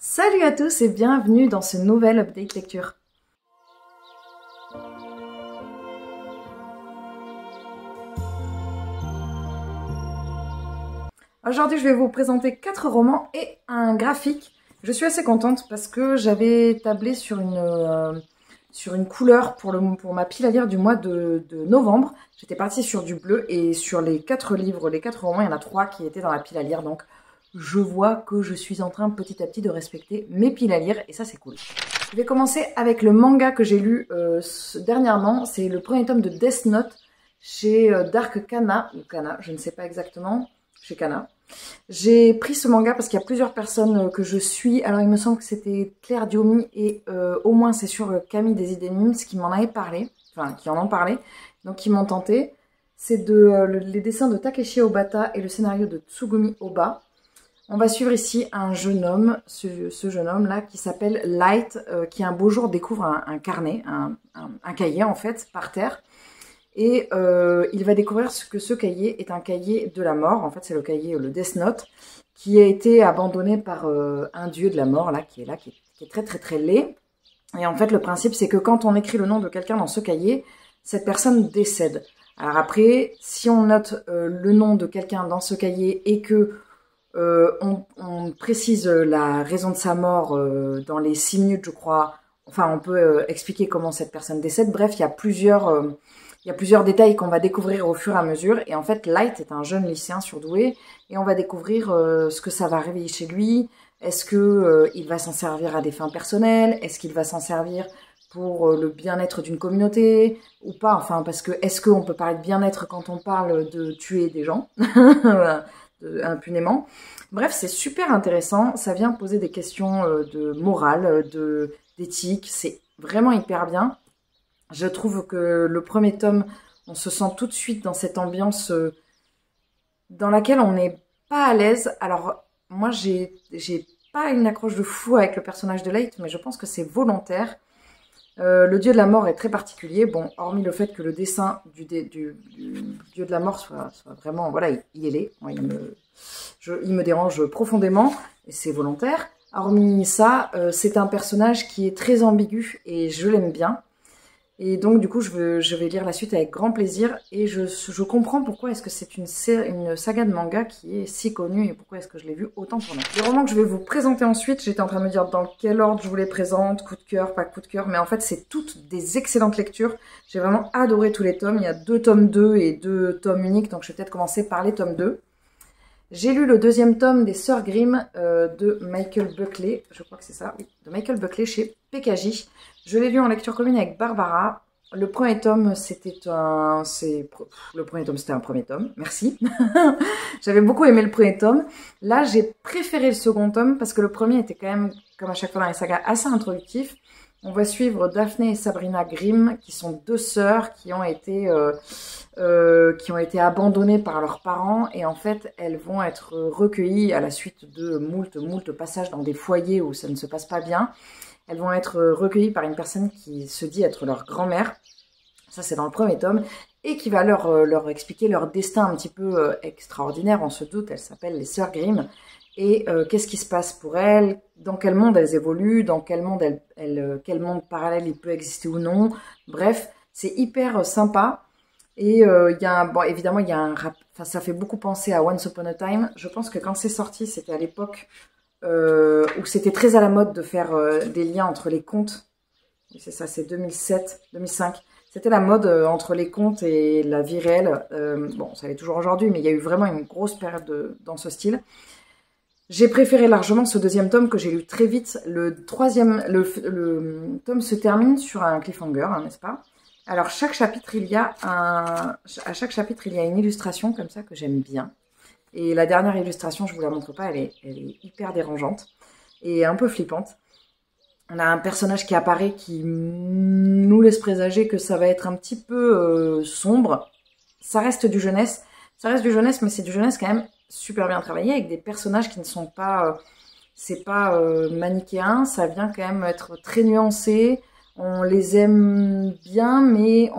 Salut à tous et bienvenue dans ce nouvel update lecture. Aujourd'hui, je vais vous présenter 4 romans et un graphique. Je suis assez contente parce que j'avais tablé sur une couleur pour ma pile à lire du mois de novembre. J'étais partie sur du bleu et sur les 4 livres, les 4 romans, il y en a 3 qui étaient dans la pile à lire. Donc, je vois que je suis en train petit à petit de respecter mes piles à lire et ça, c'est cool. Je vais commencer avec le manga que j'ai lu dernièrement. C'est le premier tome de Death Note chez Dark Kana, ou Kana, je ne sais pas exactement, chez Kana. J'ai pris ce manga parce qu'il y a plusieurs personnes que je suis. Alors, il me semble que c'était Claire Diomi et au moins, c'est sûr, Camille des Idées Mimes qui m'en avait parlé, enfin, qui en ont parlé, donc qui m'ont tenté. C'est les dessins de Takeshi Obata et le scénario de Tsugumi Oba. On va suivre ici un jeune homme, ce jeune homme-là, qui s'appelle Light, qui un beau jour découvre un carnet, un cahier en fait, par terre. Et il va découvrir que ce cahier est un cahier de la mort. En fait, c'est le cahier, le Death Note, qui a été abandonné par un dieu de la mort, là, qui est très très très laid. Et en fait, le principe, c'est que quand on écrit le nom de quelqu'un dans ce cahier, cette personne décède. Alors après, si on note le nom de quelqu'un dans ce cahier et que on précise la raison de sa mort dans les 6 minutes, je crois. Enfin, on peut expliquer comment cette personne décède. Bref, il y a plusieurs détails qu'on va découvrir au fur et à mesure. Et en fait, Light est un jeune lycéen surdoué. Et on va découvrir ce que ça va réveiller chez lui. Est-ce que il va s'en servir à des fins personnelles? Est-ce qu'il va s'en servir pour le bien-être d'une communauté ou pas? Enfin, parce que est-ce qu'on peut parler de bien-être quand on parle de tuer des gens impunément? Bref, c'est super intéressant. Ça vient poser des questions de morale, d'éthique. C'est vraiment hyper bien. Je trouve que le premier tome, on se sent tout de suite dans cette ambiance dans laquelle on n'est pas à l'aise. Alors, moi, j'ai pas une accroche de fou avec le personnage de Light, mais je pense que c'est volontaire. Le dieu de la mort est très particulier. Bon, hormis le fait que le dessin du dieu de la mort soit vraiment, voilà, il est laid. Moi, il me dérange profondément et c'est volontaire. Hormis ça, c'est un personnage qui est très ambigu et je l'aime bien. Et donc, du coup, je vais lire la suite avec grand plaisir. Et je comprends pourquoi est-ce que c'est une saga de manga qui est si connue et pourquoi est-ce que je l'ai vue autant pour moi. Les romans que je vais vous présenter ensuite, j'étais en train de me dire dans quel ordre je vous les présente, coup de cœur, pas coup de cœur. Mais en fait, c'est toutes des excellentes lectures. J'ai vraiment adoré tous les tomes. Il y a 2 tomes 2 et 2 tomes uniques. Donc, je vais peut-être commencer par les tomes 2. J'ai lu le 2e tome des Sœurs Grimm de Michael Buckley, je crois que c'est ça, oui, de Michael Buckley chez PKJ. Je l'ai lu en lecture commune avec Barbara. Le premier tome, c'était un premier tome, merci. J'avais beaucoup aimé le premier tome. Là, j'ai préféré le second tome parce que le premier était quand même, comme à chaque fois dans les sagas, assez introductif. On va suivre Daphné et Sabrina Grimm, qui sont 2 sœurs qui ont été abandonnées par leurs parents. Et en fait, elles vont être recueillies à la suite de moult passages dans des foyers où ça ne se passe pas bien. Elles vont être recueillies par une personne qui se dit être leur grand-mère. Ça, c'est dans le premier tome. Et qui va leur expliquer leur destin un petit peu extraordinaire. On se doute, elles s'appellent les Sœurs Grimm. Et qu'est-ce qui se passe pour elles, dans quel monde elles évoluent, dans quel monde quel monde parallèle il peut exister ou non. Bref, c'est hyper sympa. Et évidemment, il y a un rap. Enfin, ça fait beaucoup penser à Once Upon a Time. Je pense que quand c'est sorti, c'était à l'époque où c'était très à la mode de faire des liens entre les contes. Oui, c'est ça, c'est 2007, 2005. C'était la mode entre les contes et la vie réelle. Bon, ça l'est toujours aujourd'hui, mais il y a eu vraiment une grosse période dans ce style. J'ai préféré largement ce 2e tome que j'ai lu très vite. Le tome se termine sur un cliffhanger, hein, n'est-ce pas? Alors, à chaque chapitre, il y a une illustration comme ça que j'aime bien. Et la dernière illustration, je vous la montre pas, elle est hyper dérangeante et un peu flippante. On a un personnage qui apparaît qui nous laisse présager que ça va être un petit peu sombre. Ça reste du jeunesse, mais c'est du jeunesse quand même super bien travaillé avec des personnages qui ne sont pas, c'est pas manichéen, ça vient quand même être très nuancé. On les aime bien, mais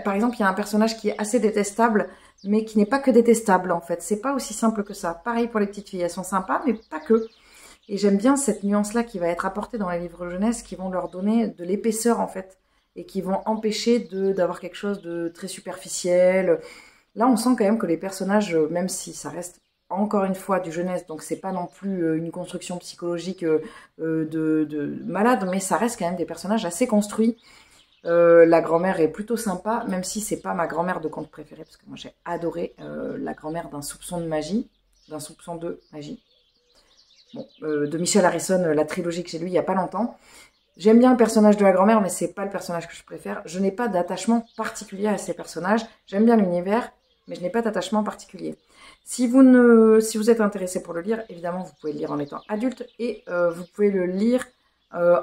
par exemple, il y a un personnage qui est assez détestable, mais qui n'est pas que détestable en fait. C'est pas aussi simple que ça. Pareil pour les petites filles, elles sont sympas, mais pas que. Et j'aime bien cette nuance-là qui va être apportée dans les livres jeunesse, qui vont leur donner de l'épaisseur en fait, et qui vont empêcher d'avoir quelque chose de très superficiel. Là, on sent quand même que les personnages, même si ça reste encore une fois du jeunesse, donc c'est pas non plus une construction psychologique de malade, mais ça reste quand même des personnages assez construits. La grand-mère est plutôt sympa, même si c'est pas ma grand-mère de conte préférée, parce que moi j'ai adoré la grand-mère d'un soupçon de magie, d'un soupçon de magie. Bon, de Michel Harrison, la trilogie que j'ai lue il y a pas longtemps. J'aime bien le personnage de la grand-mère, mais c'est pas le personnage que je préfère. Je n'ai pas d'attachement particulier à ces personnages. J'aime bien l'univers, mais je n'ai pas d'attachement particulier. Si vous êtes intéressé pour le lire, évidemment, vous pouvez le lire en étant adulte et vous pouvez le lire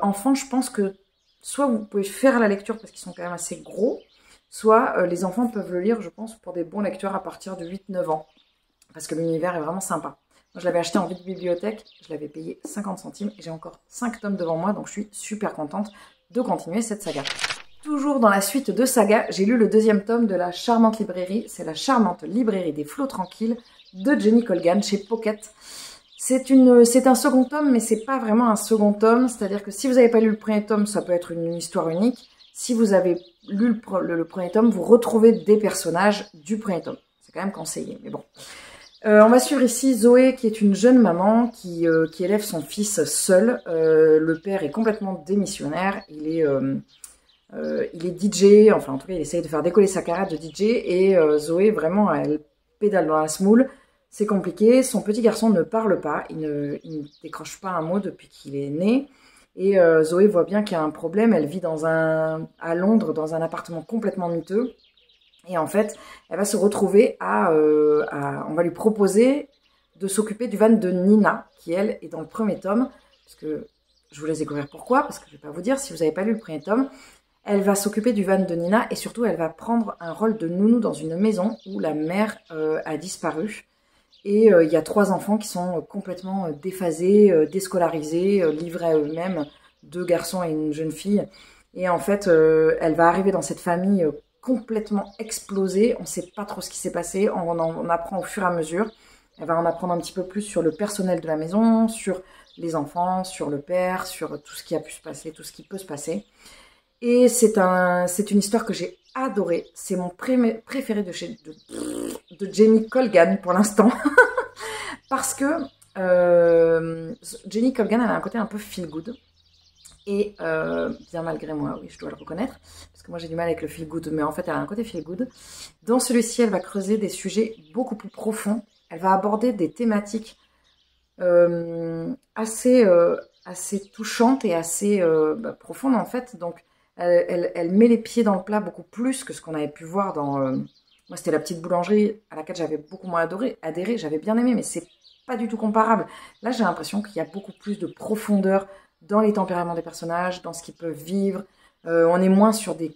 enfant. Je pense que soit vous pouvez faire la lecture parce qu'ils sont quand même assez gros, soit les enfants peuvent le lire, je pense, pour des bons lecteurs à partir de 8-9 ans. Parce que l'univers est vraiment sympa. Moi, je l'avais acheté en vide bibliothèque, je l'avais payé 50 centimes et j'ai encore 5 tomes devant moi, donc je suis super contente de continuer cette saga. Toujours dans la suite de saga, j'ai lu le 2e tome de la charmante librairie, c'est la charmante librairie des flots tranquilles de Jenny Colgan chez Pocket. C'est un second tome, mais c'est pas vraiment un second tome, c'est-à-dire que si vous n'avez pas lu le premier tome, ça peut être une histoire unique. Si vous avez lu le premier tome, vous retrouvez des personnages du premier tome. C'est quand même conseillé, mais bon. On va suivre ici Zoé, qui est une jeune maman qui élève son fils seul. Le père est complètement démissionnaire. Il est DJ, enfin en tout cas il essaye de faire décoller sa carrière de DJ. Et Zoé, vraiment, elle pédale dans la semoule. C'est compliqué. Son petit garçon ne parle pas. Il ne décroche pas un mot depuis qu'il est né. Et Zoé voit bien qu'il y a un problème. Elle vit à Londres dans un appartement complètement miteux. Et en fait, elle va se retrouver on va lui proposer de s'occuper du van de Nina, qui elle est dans le premier tome, parce que je vous laisse découvrir pourquoi, parce que je vais pas vous dire si vous n'avez pas lu le premier tome. Elle va s'occuper du van de Nina et surtout elle va prendre un rôle de nounou dans une maison où la mère a disparu. Et il y a 3 enfants qui sont complètement déphasés, déscolarisés, livrés à eux-mêmes, 2 garçons et une jeune fille. Et en fait, elle va arriver dans cette famille complètement explosée. On ne sait pas trop ce qui s'est passé. On apprend au fur et à mesure. Elle va en apprendre un petit peu plus sur le personnel de la maison, sur les enfants, sur le père, sur tout ce qui a pu se passer, tout ce qui peut se passer. Et c'est une histoire que j'ai adorée. C'est mon préféré de Jenny Colgan pour l'instant. Parce que Jenny Colgan, elle a un côté un peu feel good. Et bien malgré moi, oui, je dois le reconnaître, parce que moi j'ai du mal avec le feel good, mais en fait elle a un côté feel good. Dans celui-ci, elle va creuser des sujets beaucoup plus profonds. Elle va aborder des thématiques assez touchantes et assez profondes en fait. Donc elle met les pieds dans le plat beaucoup plus que ce qu'on avait pu voir dans... moi c'était la petite boulangerie à laquelle j'avais beaucoup moins adhéré, j'avais bien aimé, mais c'est pas du tout comparable. Là j'ai l'impression qu'il y a beaucoup plus de profondeur dans les tempéraments des personnages, dans ce qu'ils peuvent vivre. On est moins sur des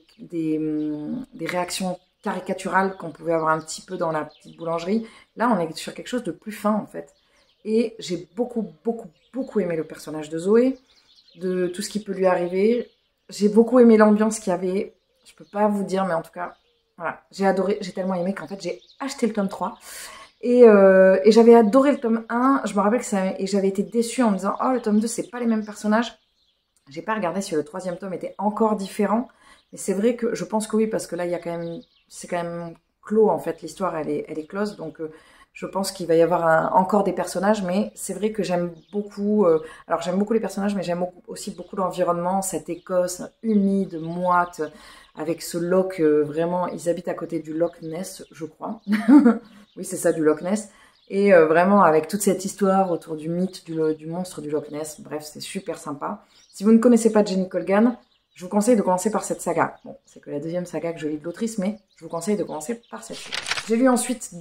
réactions caricaturales qu'on pouvait avoir un petit peu dans la petite boulangerie. Là, on est sur quelque chose de plus fin, en fait. Et j'ai beaucoup, beaucoup, beaucoup aimé le personnage de Zoé, de tout ce qui peut lui arriver. J'ai beaucoup aimé l'ambiance qu'il y avait. Je peux pas vous dire, mais en tout cas, voilà, j'ai adoré, j'ai tellement aimé qu'en fait, j'ai acheté le tome 3. Et j'avais adoré le tome 1, je me rappelle et j'avais été déçue en me disant « Oh, le tome 2, c'est pas les mêmes personnages ». J'ai pas regardé si le 3e tome était encore différent, mais c'est vrai que je pense que oui, parce que là, c'est quand même clos, en fait, l'histoire, elle est close, donc je pense qu'il va y avoir encore des personnages, mais c'est vrai que j'aime beaucoup, alors j'aime beaucoup les personnages, mais j'aime aussi beaucoup l'environnement, cette Écosse humide, moite, avec ce loch, vraiment, ils habitent à côté du Loch Ness, je crois. Oui, c'est ça, du Loch Ness. Et vraiment, avec toute cette histoire autour du mythe du monstre du Loch Ness. Bref, c'est super sympa. Si vous ne connaissez pas Jenny Colgan, je vous conseille de commencer par cette saga. Bon, c'est que la 2e saga que je lis de l'autrice, mais je vous conseille de commencer par celle-ci. J'ai lu ensuite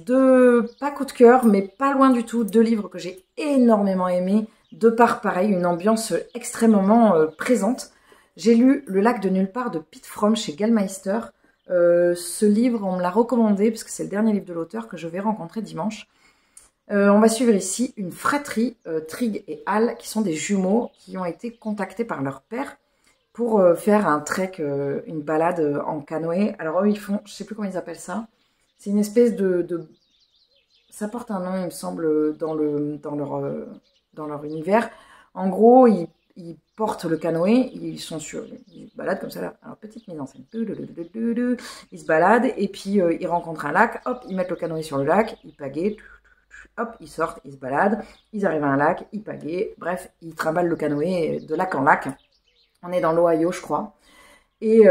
pas coup de cœur, mais pas loin du tout, 2 livres que j'ai énormément aimés, de par, pareil, une ambiance extrêmement présente. J'ai lu Le lac de nulle part de Pete Fromm chez Gallmeister. Ce livre, on me l'a recommandé, parce que c'est le dernier livre de l'auteur que je vais rencontrer dimanche. On va suivre ici une fratrie, Trig et Hal, qui sont des jumeaux qui ont été contactés par leur père pour faire un trek, une balade en canoë. Alors eux, ils font, je sais plus comment ils appellent ça, c'est une espèce ça porte un nom, il me semble, dans leur univers. En gros, ils portent le canoë, ils sont ils se baladent comme ça là. Alors petite mise en scène, ils se baladent et puis ils rencontrent un lac, hop, ils mettent le canoë sur le lac, ils pagaient, hop, ils sortent, ils se baladent, ils arrivent à un lac, ils pagaient, bref, ils trimballent le canoë de lac en lac. On est dans l'Ohio, je crois, et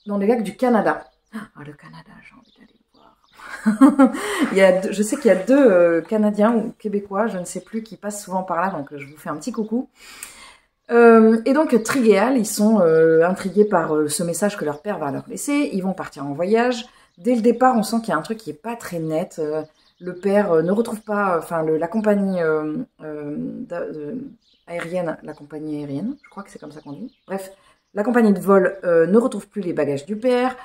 dans les lacs du Canada. Ah, le Canada, j'ai envie d'aller le voir. Je sais qu'il y a deux Canadiens ou Québécois, je ne sais plus, qui passent souvent par là, donc je vous fais un petit coucou. Et donc Trig et Al, ils sont intrigués par ce message que leur père va leur laisser. Ils vont partir en voyage. Dès le départ, on sent qu'il y a un truc qui est pas très net. Le père ne retrouve pas, enfin la compagnie aérienne, je crois que c'est comme ça qu'on dit. Bref, la compagnie de vol ne retrouve plus les bagages du père.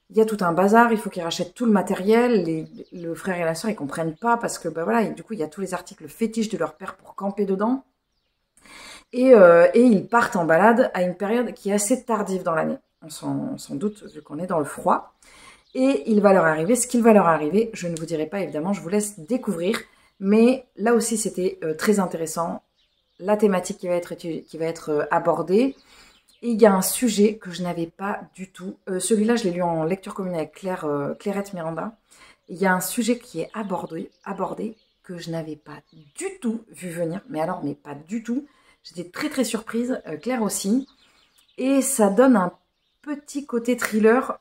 Il y a tout un bazar, il faut qu'ils rachètent tout le matériel. Le frère et la sœur, ils comprennent pas parce que bah voilà, du coup, il y a tous les articles fétiches de leur père pour camper dedans. Et ils partent en balade à une période qui est assez tardive dans l'année. On s'en doute, vu qu'on est dans le froid. Et il va leur arriver ce qu'il va leur arriver. Je ne vous dirai pas, évidemment, je vous laisse découvrir. Mais là aussi, c'était très intéressant. La thématique qui va être abordée. Et il y a un sujet que je n'avais pas du tout. Celui-là, je l'ai lu en lecture commune avec Clairette Miranda. Il y a un sujet qui est abordé que je n'avais pas du tout vu venir. Mais pas du tout. J'étais très très surprise, Claire aussi. Et ça donne un petit côté thriller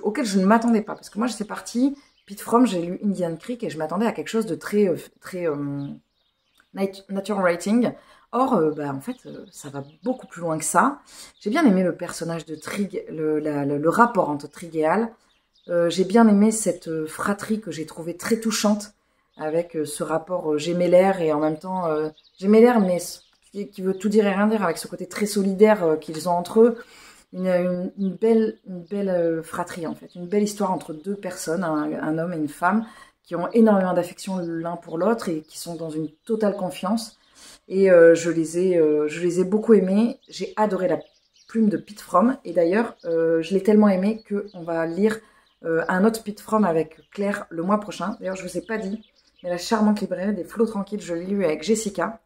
auquel je ne m'attendais pas. Parce que moi, j'étais partie, Pete Fromm, j'ai lu Indian Creek et je m'attendais à quelque chose de très nature writing. Or, en fait, ça va beaucoup plus loin que ça. J'ai bien aimé le personnage de Trig, le rapport entre Trig et Al. J'ai bien aimé cette fratrie que j'ai trouvée très touchante avec ce rapport gémellaire et en même temps gémellaire, mais qui veut tout dire et rien dire, avec ce côté très solidaire qu'ils ont entre eux. Une belle fratrie, en fait. Une belle histoire entre deux personnes, un homme et une femme, qui ont énormément d'affection l'un pour l'autre et qui sont dans une totale confiance. Et je les ai beaucoup aimés. J'ai adoré la plume de Pete Fromm. Et d'ailleurs, je l'ai tellement aimé qu'on va lire un autre Pete Fromm avec Claire le mois prochain. D'ailleurs, je ne vous ai pas dit, mais la charmante librairie des flots tranquilles, je l'ai lu avec Jessica.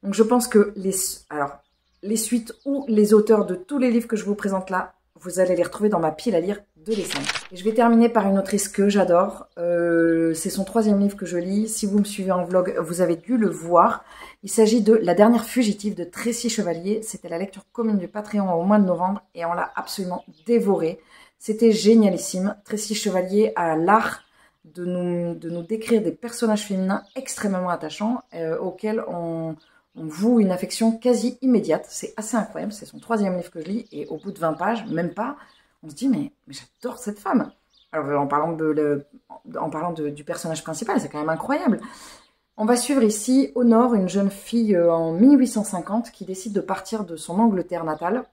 Donc je pense que les suites ou les auteurs de tous les livres que je vous présente là, vous allez les retrouver dans ma pile à lire de décembre. Et je vais terminer par une autrice que j'adore. C'est son 3e livre que je lis. Si vous me suivez en vlog, vous avez dû le voir. Il s'agit de La dernière fugitive de Tracy Chevalier. C'était la lecture commune du Patreon au mois de novembre et on l'a absolument dévoré. C'était génialissime. Tracy Chevalier a l'art de nous décrire des personnages féminins extrêmement attachants auxquels on voue une affection quasi immédiate. C'est assez incroyable. C'est son 3e livre que je lis et au bout de 20 pages, même pas, on se dit mais j'adore cette femme. Alors en parlant du personnage principal, c'est quand même incroyable. On va suivre ici Honor, une jeune fille en 1850 qui décide de partir de son Angleterre natale.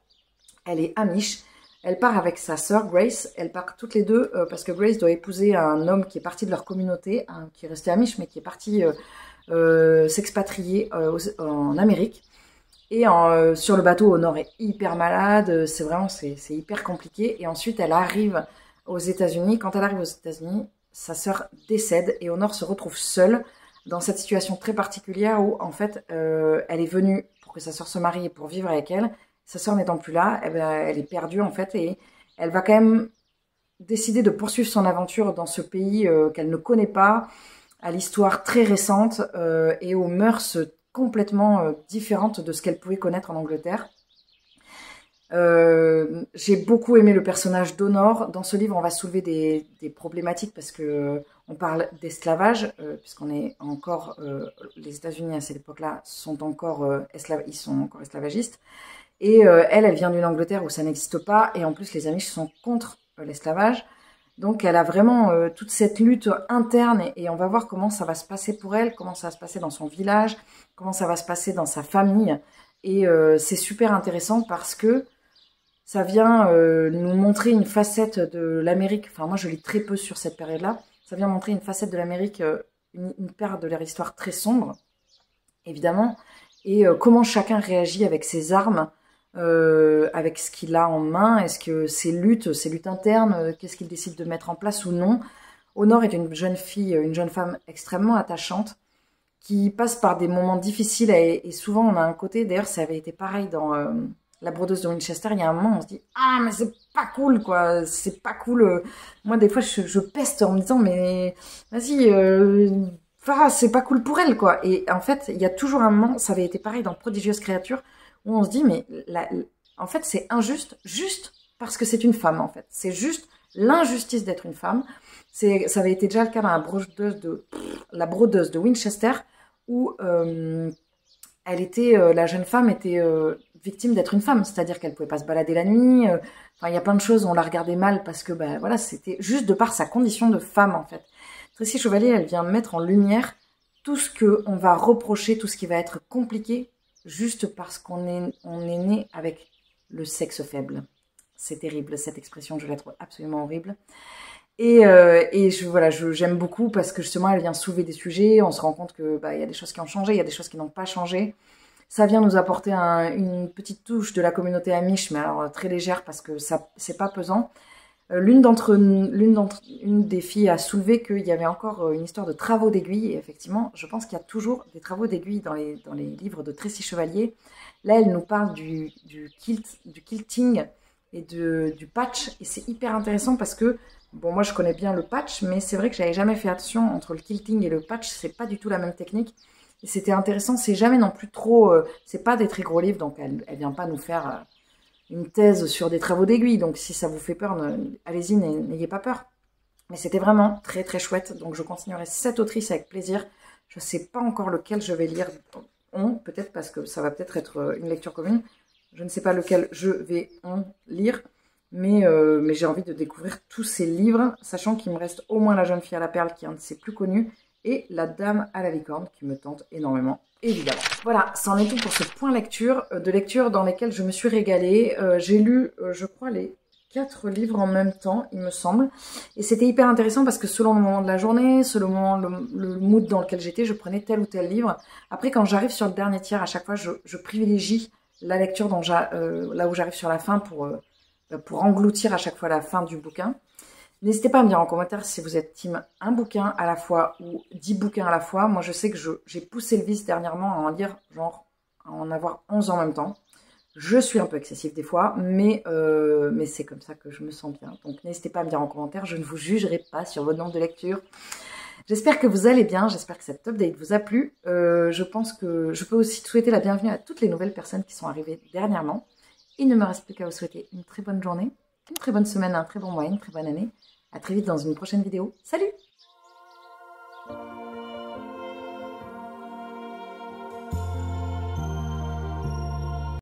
Elle est amish. Elle part avec sa sœur Grace. Elles partent toutes les deux parce que Grace doit épouser un homme qui est parti de leur communauté, qui est resté amish mais qui est parti s'expatrier en Amérique. Et sur le bateau, Honor est hyper malade. C'est hyper compliqué. Et ensuite, elle arrive aux États-Unis. Quand elle arrive aux États-Unis, sa sœur décède et Honor se retrouve seule dans cette situation très particulière où, en fait, elle est venue pour que sa sœur se marie et pour vivre avec elle. Sa sœur n'étant plus là, elle est perdue, en fait, et elle va quand même décider de poursuivre son aventure dans ce pays qu'elle ne connaît pas, à l'histoire très récente et aux mœurs complètement différentes de ce qu'elle pouvait connaître en Angleterre. J'ai beaucoup aimé le personnage d'Honor. Dans ce livre, on va soulever des problématiques parce que on parle d'esclavage, puisqu'on est encore les États-Unis à cette époque-là sont encore esclavagistes. Et elle vient d'une Angleterre où ça n'existe pas, et en plus les Amish sont contre l'esclavage. Donc elle a vraiment toute cette lutte interne, et on va voir comment ça va se passer pour elle, comment ça va se passer dans son village, comment ça va se passer dans sa famille. Et c'est super intéressant parce que ça vient nous montrer une facette de l'Amérique. Enfin, moi, je lis très peu sur cette période-là. Ça vient montrer une facette de l'Amérique, une part de leur histoire très sombre, évidemment. Et comment chacun réagit avec ses armes, avec ce qu'il a en main. Est-ce que ses luttes internes, qu'est-ce qu'il décide de mettre en place ou non. Honor est une jeune fille, une jeune femme extrêmement attachante, qui passe par des moments difficiles et souvent on a un côté, d'ailleurs ça avait été pareil dans La brodeuse de Winchester, il y a un moment on se dit ah mais c'est pas cool quoi, c'est pas cool. Moi des fois je peste en me disant mais vas-y, c'est pas cool pour elle quoi. Et en fait il y a toujours un moment, ça avait été pareil dans Prodigieuse créature, où on se dit mais en fait c'est injuste, juste parce que c'est une femme en fait. C'est juste l'injustice d'être une femme. Ça avait été déjà le cas dans La brodeuse de Winchester, où la jeune femme était victime d'être une femme, c'est-à-dire qu'elle pouvait pas se balader la nuit. Enfin, il y a plein de choses, on la regardait mal parce que, ben voilà, c'était juste de par sa condition de femme en fait. Tracy Chevalier, elle vient mettre en lumière tout ce que on va reprocher, tout ce qui va être compliqué, juste parce qu'on est né avec le sexe faible. C'est terrible cette expression, je la trouve absolument horrible. Et j'aime beaucoup parce que justement elle vient soulever des sujets, on se rend compte que il y a des choses qui ont changé, il y a des choses qui n'ont pas changé. Ça vient nous apporter une petite touche de la communauté Amish, mais alors très légère parce que ça c'est pas pesant. Une des filles a soulevé qu'il y avait encore une histoire de travaux d'aiguille, et effectivement, je pense qu'il y a toujours des travaux d'aiguille dans les livres de Tracy Chevalier. Là, elle nous parle du quilting et du patch, et c'est hyper intéressant parce que bon, moi je connais bien le patch, mais c'est vrai que j'avais jamais fait attention entre le quilting et le patch, c'est pas du tout la même technique. Et c'était intéressant, c'est jamais non plus trop, c'est pas des très gros livres, donc elle vient pas nous faire une thèse sur des travaux d'aiguille, donc si ça vous fait peur, allez-y, n'ayez pas peur. Mais c'était vraiment très très chouette, donc je continuerai cette autrice avec plaisir. Je sais pas encore lequel je vais lire, peut-être parce que ça va peut-être être une lecture commune. Je ne sais pas lequel je vais lire. Mais j'ai envie de découvrir tous ces livres, sachant qu'il me reste au moins La jeune fille à la perle, qui est un de ses plus connus, et La dame à la licorne, qui me tente énormément, évidemment. Voilà, c'en est tout pour ce point lecture, dans lesquels je me suis régalée. J'ai lu, je crois, les 4 livres en même temps, il me semble. Et c'était hyper intéressant parce que selon le moment de la journée, selon le mood dans lequel j'étais, je prenais tel ou tel livre. Après, quand j'arrive sur le dernier tiers, à chaque fois, je privilégie la lecture là où j'arrive sur la fin pour engloutir à chaque fois la fin du bouquin. N'hésitez pas à me dire en commentaire si vous êtes team un bouquin à la fois ou 10 bouquins à la fois. Moi, je sais que j'ai poussé le vice dernièrement à en lire, genre à en avoir 11 en même temps. Je suis un peu excessive des fois, mais c'est comme ça que je me sens bien. Donc, n'hésitez pas à me dire en commentaire, je ne vous jugerai pas sur votre nombre de lectures. J'espère que vous allez bien, j'espère que cette update vous a plu. Je pense que je peux aussi souhaiter la bienvenue à toutes les nouvelles personnes qui sont arrivées dernièrement. Il ne me reste plus qu'à vous souhaiter une très bonne journée, une très bonne semaine, un très bon mois, une très bonne année. À très vite dans une prochaine vidéo. Salut!